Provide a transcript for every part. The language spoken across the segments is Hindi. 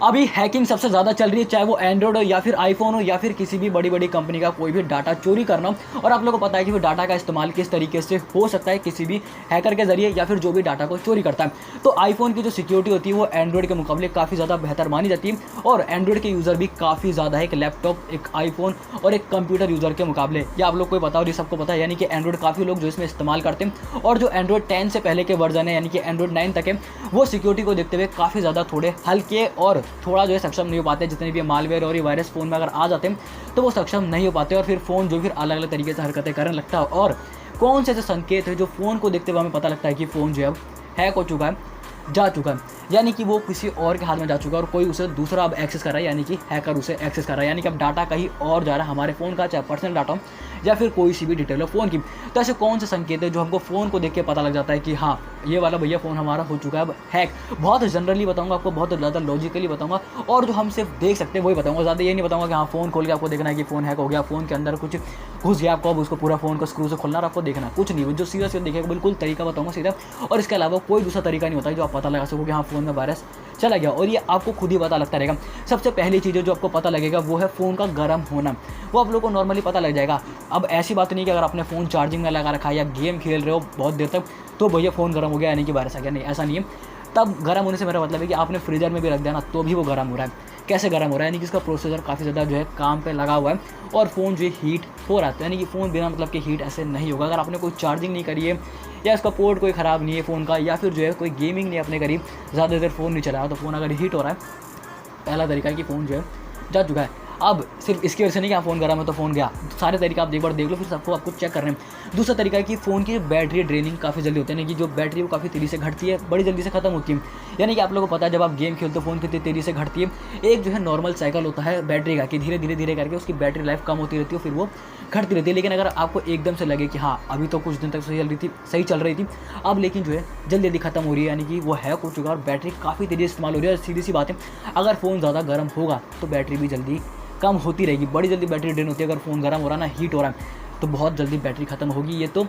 अभी हैकिंग सबसे ज़्यादा चल रही है, चाहे वो एंड्रॉइड हो या फिर आईफोन हो या फिर किसी भी बड़ी बड़ी कंपनी का कोई भी डाटा चोरी करना हो। और आप लोगों को पता है कि वो डाटा का इस्तेमाल किस तरीके से हो सकता है किसी भी हैकर के जरिए या फिर जो भी डाटा को चोरी करता है। तो आईफोन की जो सिक्योरिटी होती है वो एंड्रॉइड के मुकाबले काफ़ी ज़्यादा बेहतर मानी जाती है, और एंड्रॉइड के यूज़र भी काफ़ी ज़्यादा है एक लैपटॉप, एक आईफोन और एक कंप्यूटर यूज़र के मुकाबले। या आप लोग को पता हो, ये सबको पता है, यानी कि एंड्रॉइड काफ़ी लोग जो इसमें इस्तेमाल करते हैं, और जो एंड्रॉइड 10 से पहले के वर्जन है यानी कि एंड्रॉइड 9 तक है, वो सिक्योरिटी को देखते हुए काफ़ी ज़्यादा थोड़े हल्के और थोड़ा जो है सक्षम नहीं हो पाते। जितने भी मालवेयर और ये वायरस फ़ोन में अगर आ जाते हैं तो वो सक्षम नहीं हो पाते, और फिर फ़ोन जो फिर अलग अलग तरीके से हरकतें करने लगता है। और कौन से ऐसे संकेत है जो फ़ोन को देखते हुए हमें पता लगता है कि फ़ोन जो है अब हैक हो चुका है, जा चुका है, यानी कि वो किसी और के हाथ में जा चुका है और कोई उसे दूसरा अब एक्सेस कर रहा है, यानी कि हैकर उसे एक्सेस कर रहा है, यानी कि अब डाटा कहीं और जा रहा है हमारे फ़ोन का, चाहे पर्सनल डाटा हो या फिर कोई सी भी डिटेल हो फ़ोन की। तो ऐसे कौन से संकेत है जो हमको फ़ोन को देख के पता लग जाता है कि हाँ ये वाला भैया फ़ोन हमारा हो चुका है अब हैक। बहुत जनरली बताऊंगा आपको, बहुत ज़्यादा लॉजिकली बताऊंगा, और जो हम सिर्फ देख सकते हैं वही बताऊंगा। ज़्यादा ये नहीं बताऊंगा कि हाँ फ़ोन खोल के आपको देखना है कि फ़ोन हैक हो गया, फ़ोन के अंदर कुछ घुस गया, आपको अब उसको पूरा फ़ोन को स्क्रू से खोलना और आपको देखना कुछ नहीं, जो सीधा सीधा देखेगा बिल्कुल तरीका बताऊंगा सीधा। और इसके अलावा कोई दूसरा तरीका नहीं होता है जो आप पता लगा सको कि हाँ फ़ोन में वायरस चला गया, और ये आपको खुद ही पता लगता रहेगा। सबसे पहली चीज़ जो आपको पता लगेगा वो है फ़ोन का गर्म होना, वो आप लोग को नॉर्मली पता लग जाएगा। अब ऐसी बात नहीं कि अगर आपने फ़ोन चार्जिंग में लगा रखा है या गेम खेल रहे हो बहुत देर तक तो भैया फ़ोन गर्म हो गया यानी कि वायरस आ गया, नहीं ऐसा नहीं है। तब गर्म होने से मेरा मतलब है कि आपने फ्रीजर में भी रख दिया ना तो भी वो गर्म हो रहा है। कैसे गर्म हो रहा है, यानी कि इसका प्रोसेसर काफ़ी ज़्यादा जो है काम पे लगा हुआ है और फ़ोन जो है हीट हो रहा है, यानी कि फ़ोन बिना मतलब कि हीट ऐसे नहीं होगा। अगर आपने कोई चार्जिंग नहीं करी है या इसका पोर्ट कोई ख़राब नहीं है फ़ोन का, या फिर जो है कोई गेमिंग नहीं अपने करीब, ज़्यादा देर फ़ोन नहीं चला तो फ़ोन अगर हीट हो रहा है, पहला तरीका है कि फ़ोन जो है जा चुका है। अब सिर्फ इसकी वजह से नहीं कि फ़ोन गर्म है तो फ़ोन गया, सारे तरीका आप एक बार देख लो फिर सबको आपको चेक करने में। दूसरा तरीका है कि फ़ोन की बैटरी ड्रेनिंग काफ़ी जल्दी होती है, यानी कि जो बैटरी वो काफ़ी तेज़ी से घटती है, बड़ी जल्दी से खत्म होती है। यानी कि आप लोगों को पता है जब आप गेम खेलते हो फ़ोन कितनी तेज़ी से घटती है। एक जो है नॉर्मल साइकिल होता है बैटरी का कि धीरे धीरे धीरे करके उसकी बैटरी लाइफ कम होती रहती है, फिर वो घटती रहती है। लेकिन अगर आपको एकदम से लगे कि हाँ अभी तो कुछ दिन तक सही चल रही थी, अब लेकिन जो है जल्दी जल्दी खत्म हो रही है, यानी कि वो हैक हो चुका है और बैटरी काफ़ी तेज़ी इस्तेमाल हो रही है। और सीधी सी बात है, अगर फ़ोन ज़्यादा गर्म होगा तो बैटरी भी जल्दी कम होती रहेगी, बड़ी जल्दी बैटरी ड्रेन होती है। अगर फ़ोन गर्म हो रहा है ना, हीट हो रहा है, तो बहुत जल्दी बैटरी खत्म होगी, ये तो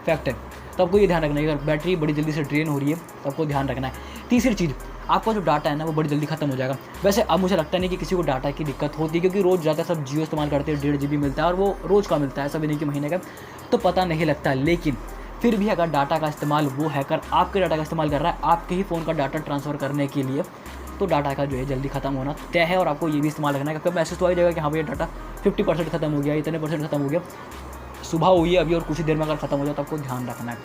फैक्ट है। तो आपको ये ध्यान रखना है, अगर बैटरी बड़ी जल्दी से ड्रेन हो रही है तो आपको ध्यान रखना है। तीसरी चीज़, आपका जो डाटा है ना वो बड़ी जल्दी खत्म हो जाएगा। वैसे अब मुझे लगता नहीं कि किसी को डाटा की दिक्कत होती है, क्योंकि रोज़ ज़्यादा सब जियो इस्तेमाल करते हैं, 1.5 GB मिलता है और वो रोज़ का मिलता है, ऐसा भी नहीं कि महीने का, तो पता नहीं लगता। लेकिन फिर भी अगर डाटा का इस्तेमाल वो हैकर आपके डाटा का इस्तेमाल कर रहा है आपके ही फ़ोन का डाटा ट्रांसफ़र करने के लिए, तो डाटा का जो है जल्दी खत्म होना तय है। और आपको ये भी इस्तेमाल रखना है, क्योंकि मैसेज तो आ जाएगा कि हाँ भैया डाटा 50% खत्म हो गया, इतने परसेंट खत्म हो गया, सुबह हुई है अभी और कुछ देर में अगर खत्म हो जाए तो आपको ध्यान रखना है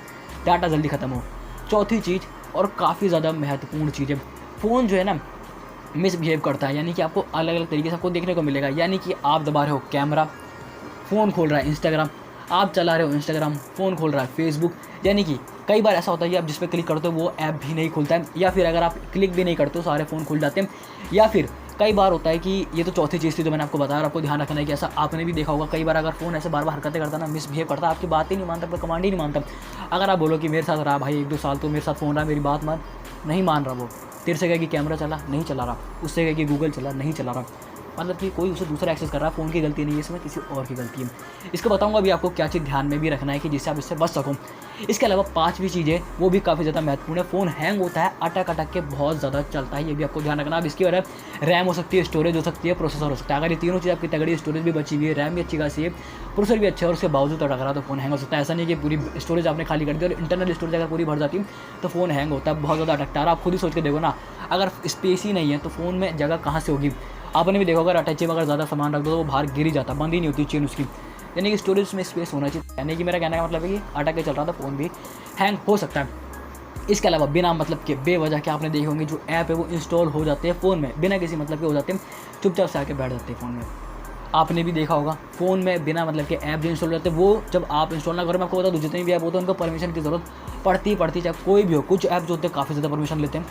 डाटा जल्दी खत्म हो। चौथी चीज़ और काफ़ी ज़्यादा महत्वपूर्ण चीज़ है, फ़ोन जो है ना मिसबिहेव करता है, यानी कि आपको अलग अलग तरीके से आपको देखने को मिलेगा। यानी कि आप दबा रहे हो कैमरा, फ़ोन खोल रहा है इंस्टाग्राम, आप चला रहे हो इंस्टाग्राम, फ़ोन खोल रहा है फेसबुक, यानी कि कई बार ऐसा होता है कि आप जिस पे क्लिक करते हो वो ऐप भी नहीं खुलता है, या फिर अगर आप क्लिक भी नहीं करते हो सारे फ़ोन खुल जाते हैं। या फिर कई बार होता है कि ये तो चौथी चीज़ थी जो मैंने आपको बताया, और आपको ध्यान रखना है कि ऐसा आपने भी देखा होगा कई बार, अगर फ़ोन ऐसे बार बार हरकतें करता ना, मिसबिहेव करता, आपकी बात ही नहीं मानता, आपका कमांड ही नहीं मानता। अगर आप बोलो कि मेरे साथ रहा भाई 1-2 साल तो मेरे साथ फ़ोन रहा, मेरी बात मान, नहीं मान रहा, वो तेरे से कहे कि कैमरा चला, नहीं चला रहा, उससे कहे कि गूगल चला, नहीं चला रहा, मतलब कि कोई उसे दूसरा एक्सेस कर रहा है, फ़ोन की गलती नहीं है इसमें, किसी और की गलती है। इसको बताऊंगा अभी आपको क्या चीज़ ध्यान में भी रखना है कि जिससे आप इससे बच सको। इसके अलावा पाँचवीं चीज़ है वो भी काफ़ी ज़्यादा महत्वपूर्ण है, फ़ोन हैंग होता है, अटक अटक के बहुत ज़्यादा चलता है, ये भी आपको ध्यान रखना। अब इसकी वजह रैम हो सकती है, स्टोरेज हो सकती है, प्रोसेसर हो सकता है। अगर ये तीनों चीज़ आपकी तगड़ी, स्टोरेज भी बची हुई है, रैम भी अच्छी खासी है, प्रोसेसर भी अच्छा है, और उसके बावजूद अटक रहा तो फ़ोन हैंग हो सकता है। ऐसा नहीं कि पूरी स्टोरेज आपने खाली कर दी और इंटरनल स्टोरेज अगर पूरी भर जाती है तो फ़ोन हैंग होता है, बहुत ज़्यादा अटकता है। आप खुद ही सोच के देखो ना, अगर स्पेस ही नहीं है तो फ़ोन में जगह कहाँ से होगी। आपने भी देखा अगर अटैची में अगर ज़्यादा सामान रख दो तो वो बाहर गिर ही जाता, बंद ही नहीं होती चेन उसकी, यानी कि स्टोरेज में स्पेस होना चाहिए। यानी कि मेरा कहने का मतलब है कि अटक के चल रहा था फ़ोन भी हैंग हो सकता है। इसके अलावा बिना मतलब के बेवजह के आपने देखे होंगे जो ऐप है वो इंस्टॉल हो जाते हैं फ़ोन में, बिना किसी मतलब के हो जाते हैं, चुपचाप से आके बैठ जाते हैं फ़ोन में। आपने भी देखा होगा फ़ोन में बिना मतलब के ऐप जो इंस्टॉल हो जाते हैं, वो जब आप इंस्टॉल ना करो, मैं आपको बता दूँ जितने भी ऐप होते हैं उनको परमिशन की ज़रूरत पड़ती, चाहे कोई भी हो। कुछ ऐप जो होते हैं काफ़ी ज़्यादा परमिशन लेते हैं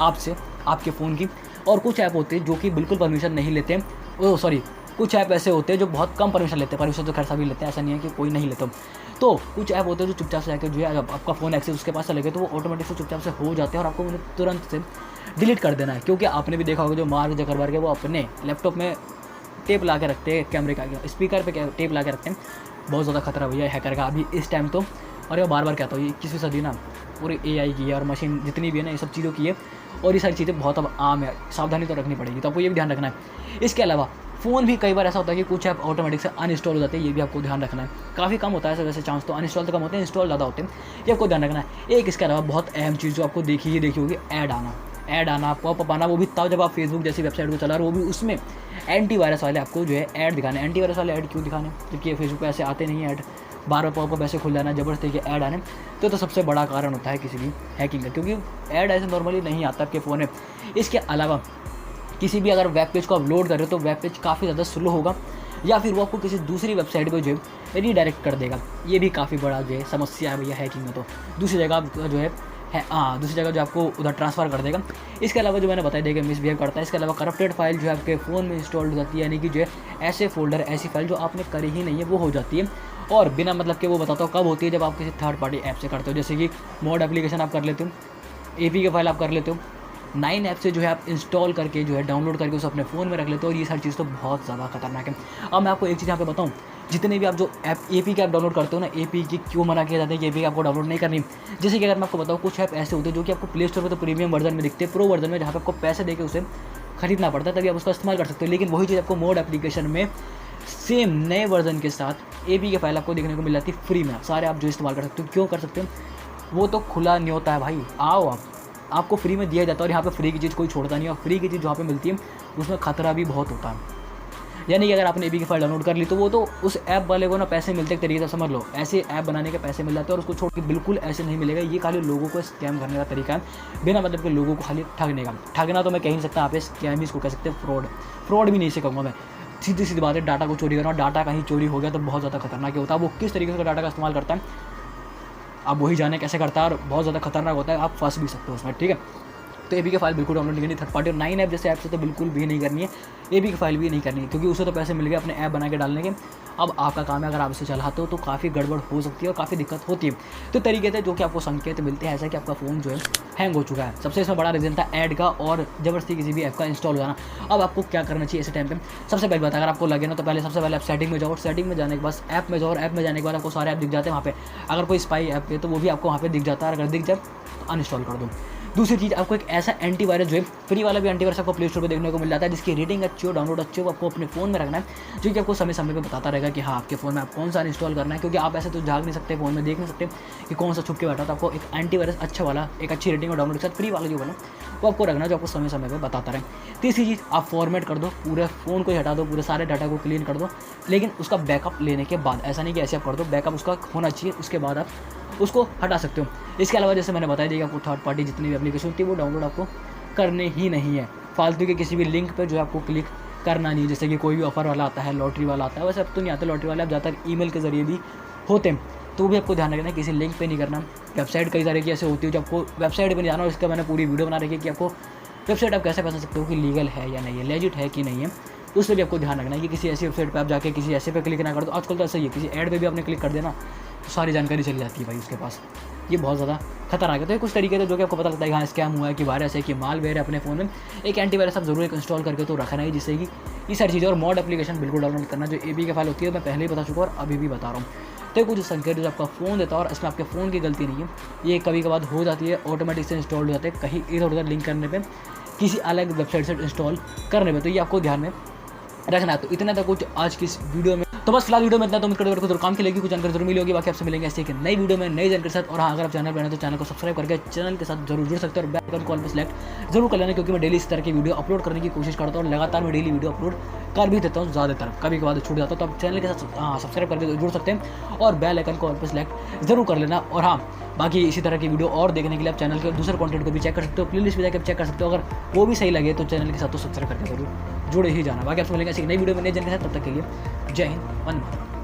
आपसे, आपके फ़ोन की, और कुछ ऐप होते हैं जो कि बिल्कुल परमिशन नहीं लेते हैं। कुछ ऐप ऐसे होते हैं जो बहुत कम परमिशन लेते हैं, परमिशन तो खैर सभी लेते हैं, ऐसा नहीं है कि कोई नहीं लेता। तो कुछ ऐप होते हैं जो चुपचाप से आकर जो है जब आपका फ़ोन एक्सेस उसके पास चले गए तो वो ऑटोमेटिक से चुपचाप से हो जाते हैं, और आपको उन्हें तुरंत से डिलीट कर देना है। क्योंकि आपने भी देखा होगा जो मार्क जकरबर्ग है वो अपने लैपटॉप में टेप ला के रखते हैं, कैमरे का स्पीकर पे टेप ला के रखते हैं। बहुत ज़्यादा खतरा भैया हैकर का अभी इस टाइम तो, और ये बार बार कहता हूँ ये 21वीं सदी ना पूरी AI की है और मशीन जितनी भी है ना, ये सब चीज़ों की है, और ये सारी चीज़ें बहुत अब आम है, सावधानी तो रखनी पड़ेगी, तो आपको ये भी ध्यान रखना है। इसके अलावा फ़ोन भी कई बार ऐसा होता है कि कुछ ऐप ऑटोमेटिक से अनइंस्टॉल हो जाते हैं, ये भी आपको ध्यान रखना है। काफ़ी कम होता है वैसे चांस, तो अनइंस्टॉल तो कम होते हैं, इंस्टॉल ज़्यादा होते हैं, ये आपको ध्यान रखना है। एक इसके अलावा बहुत अहम चीज़ जो आपको देखी होगी, ऐड आना, पॉपअप आना, वो भी तब जब आप फेसबुक जैसी वेबसाइट को चला रहे हो, वो भी उसमें एंटीवायरस वाले आपको जो है ऐड दिखाने। एंटीवायरस वाले ऐड क्यों दिखाने, जबकि फेसबुक पे ऐसे आते नहीं ऐड, बार बार पॉपअप ऐसे खुल जाना, जबरदस्ती के ऐड आने, तो सबसे बड़ा कारण होता है किसी भी हैकिंग का, क्योंकि ऐड ऐसे नॉर्मली नहीं आता आपके फ़ोन में। इसके अलावा किसी भी अगर वेब पेज को आप लोड कर रहे हो तो वेब पेज काफ़ी ज़्यादा स्लो होगा, या फिर वो आपको किसी दूसरी वेबसाइट पे जो है रीडायरेक्ट कर देगा। ये भी काफ़ी बड़ा जो है समस्या है भैया हैकिंग में, तो दूसरी जगह आप जो है दूसरी जगह जो आपको उधर ट्रांसफ़र कर देगा। इसके अलावा जो मैंने बताया देगा मिसबिहेव करता है। इसके अलावा करप्टेड फाइल जो है आपके फ़ोन में इंस्टॉल हो जाती है, यानी कि जो है ऐसे फोल्डर, ऐसी फाइल जो आपने करी ही नहीं है वो हो जाती है, और बिना मतलब के वो बताता हूँ कब होती है, जब आप किसी थर्ड पार्टी ऐप से करते हो, जैसे कि मॉड एप्लीकेशन आप कर लेते हो, APK फाइल आप कर लेते हो, 9 ऐप से जो है आप इंस्टॉल करके जो है डाउनलोड करके उसे अपने फ़ोन में रख लेते हो, और ये सारी चीज़ तो बहुत ज़्यादा खतरनाक है। अब मैं आपको एक चीज़ यहाँ पे बताऊँ, जितने भी आप जो ऐप APK ऐप डाउनलोड करते हो ना, APK क्यों मना किया जाता है कि APK आपको डाउनलोड नहीं करनी। जैसे कि अगर मैं आपको बताऊँ, कुछ ऐप ऐसे होते हैं जो कि आपको प्ले स्टोर पर तो प्रीमियम वर्जन में दिखते हैं, प्रो वर्जन में जहाँ पे आपको पैसे देके उसे खरीदना पड़ता है, तभी आप उसका इस्तेमाल कर सकते हो। लेकिन वही चीज़ आपको मोड एप्लीकेशन में सेम नए वर्जन के साथ APK फाइल आपको देखने को मिल जाती है फ्री में, सारे आप जो इस्तेमाल कर सकते हो। क्यों कर सकते हो, वो तो खुला नहीं होता है भाई, आओ आपको फ्री में दिया जाता है, और यहाँ पे फ्री की चीज़ कोई छोड़ता नहीं है, और फ्री की चीज़ जहाँ पे मिलती है उसमें खतरा भी बहुत होता है। यानी कि अगर आपने APK फाइल डाउनलोड कर ली तो वो तो उस ऐप वाले को ना पैसे मिलते एक तरीके से समझ लो, ऐसे ऐप बनाने के पैसे मिल जाते हैं, और उसको छोड़ के बिल्कुल ऐसे नहीं मिलेगा। ये खाली लोगों को स्कैम करने का तरीका है, बिना मतलब के लोगों को खाली ठगने का। ठगना तो मैं कह नहीं सकता, आप स्कैम ही इसको कह सकते हैं, फ्रॉड भी नहीं से कहूँगा मैं, सीधी बात है, डाटा को चोरी करना। डाटा कहीं चोरी हो गया तो बहुत ज़्यादा खतरनाक होता है। वो किस तरीके से डाटा का इस्तेमाल करता है आप वही जाने कैसे करता है, और बहुत ज़्यादा खतरनाक होता है, आप फंस भी सकते हो उसमें, ठीक है। तो APK फाइल बिल्कुल डाउनलोड नहीं करनी थर्ड पार्टी, और 9 ऐप जैसे ऐप से तो बिल्कुल भी नहीं करनी है, APK फाइल भी नहीं करनी है, क्योंकि उसे तो पैसे मिल गए अपने ऐप बना के डालने के। अब आपका काम है, अगर आप इसे चलाते हो तो काफ़ी गड़बड़ हो सकती है और काफ़ी दिक्कत होती है। तो तरीके थे जो कि आपको संकेत मिलते हैं ऐसा कि आपका फ़ोन जो है हैंग हो चुका है। सबसे इसमें बड़ा रीज़न था ऐड का और ज़बरदस्ती किसी भी ऐप का इंस्टॉल हो जाना। अब आपको क्या करना चाहिए ऐसे टाइम पे, सबसे पहली बात अगर आपको लगे ना तो पहले सबसे पहले आप सेटिंग में जाओ, सेटिंग में जाने के बाद ऐप में जाओ, और ऐप में जाने के बाद आपको सारे ऐप दिख जाते हैं वहाँ पे। अगर कोई स्पाई ऐप है तो वो भी आपको वहाँ पे दिख जाता है, अगर दिख जाए तो अनइंस्टॉल कर दो। दूसरी चीज़, आपको एक ऐसा एंटीवायरस जो है फ्री वाला भी एंटीवायरस आपको प्ले स्टोर पर देखने को मिल जाता है, जिसकी रेटिंग अच्छी हो, डाउनलोड अच्छी हो, आपको अपने फ़ोन में रखना है, जो कि आपको समय समय पे बताता रहेगा कि हाँ आपके फ़ोन में आप कौन सा इंस्टॉल करना है। क्योंकि आप ऐसे तो झाग नहीं सकते, फ़ोन में देख नहीं सकते कि कौन सा छुप के बैठा, तो आपको एक एंटीवायरस अच्छा वाला, एक अच्छी रेटिंग और डाउनलोड के साथ फ्री वाला जो बना वो आपको रखना, जो आपको समय समय पर बताता रहे। तीसरी चीज़, आप फॉर्मेट कर दो, पूरे फ़ोन को हटा दो, पूरे सारे डाटा को क्लीन कर दो, लेकिन उसका बैकअप लेने के बाद, ऐसा नहीं कि ऐसे आप कर दो, बैकअप उसका होना चाहिए, उसके बाद आप उसको हटा सकते हो। इसके अलावा जैसे मैंने बताया दिया, आपको थर्ड पार्टी जितनी भी एप्लीकेशन होती है वो डाउनलोड आपको करने ही नहीं है। फालतू के किसी भी लिंक पे जो है आपको क्लिक करना नहीं है। जैसे कि कोई भी ऑफर वाला आता है, लॉटरी वाला आता है, वैसे अब तो नहीं आते लॉटरी वाले, अब ज़्यादातर ईमेल के ज़रिए भी होते हैं, तो वो भी आपको ध्यान रखना है, किसी लिंक पे नहीं करना। वेबसाइट कई सारे की ऐसे होती है जो आपको वेबसाइट पर नहीं जाना, और इसका मैंने पूरी वीडियो बना रखी है कि आपको वेबसाइट आप कैसे पहचान सकते हो कि लीगल है या नहीं है, लेजिट है कि नहीं है, उस पर भी आपको ध्यान रखना है कि किसी ऐसी वेबसाइट पर आप जाके किसी ऐसे पे क्लिक ना कर दो। आजकल तो ऐसा ही है, किसी ऐड पे भी आपने क्लिक कर देना तो सारी जानकारी चली जाती है भाई उसके पास। ये बहुत ज़्यादा खतरनाक है। तो ये कुछ तरीके थे जो कि आपको पता लगता है कि हाँ स्कैम हुआ है, कि वायरस है, कि मालवेयर है अपने फ़ोन में। एक एंटीवायरस आप जरूर एक इंस्टॉल करके तो रखना ही, जिससे कि ये सारी चीज़ें, और मॉड एप्लीकेशन बिल्कुल डाउनलोड करना, जो APK फाइल होती है मैं पहले ही बता चुका और अभी भी बता रहा हूँ। तो कुछ संकेत जो आपका फ़ोन देता है, और इसमें आपके फ़ोन की गलती नहीं है, ये कभी कभार हो जाती है, ऑटोमेटिक से इंस्टॉल हो जाते हैं कहीं इधर उधर लिंक करने पर, किसी अलग वेबसाइट से इंस्टॉल करने पर, तो ये आपको ध्यान में रखना है। तो इतना था कुछ आज की इस वीडियो में। तो बस फिलहाल वीडियो में इतना, तो उम्मीद करते जरूर काम की लगी, कुछ जानकारी जरूर मिली होगी। बाकी आपसे मिलेंगे ऐसे एक नई वीडियो में नई जानकारी के साथ। और हाँ, अगर आप चैनल पर हैं तो चैनल को सब्सक्राइब करके चैनल के साथ जरूर जुड़ सकते हैं, और बेल आइकन कॉल पर सिलेक्ट जरूर कर लेना, क्योंकि मैं डेली इस तरह की वीडियो अपलोड करने की कोशिश करता हूँ, और लगातार मैं डेली वीडियो अपलोड कर भी देता हूँ ज़्यादातर, कभी कभार छूट जाता है, तो आप चैनल के साथ सब्सक्राइब करके जुड़ सकते हैं, और बेल आइकन कॉल पर सिलेक्ट जरूर कर लेना। और हाँ, बाकी इसी तरह की वीडियो और देखने के लिए आप चैनल के दूसरे कंटेंट को भी चेक कर सकते हो, प्लेलिस्ट भी जाकर चेक कर सकते हो। अगर वो भी सही लगे तो चैनल के साथ तो सब्सक्राइब करके जरूर जुड़े ही जाना। बाकी आपसे मिलेंगे ऐसी नई वीडियो में नई जानकारी के साथ, तब तक के लिए जय हिंद, वंदे मातरम।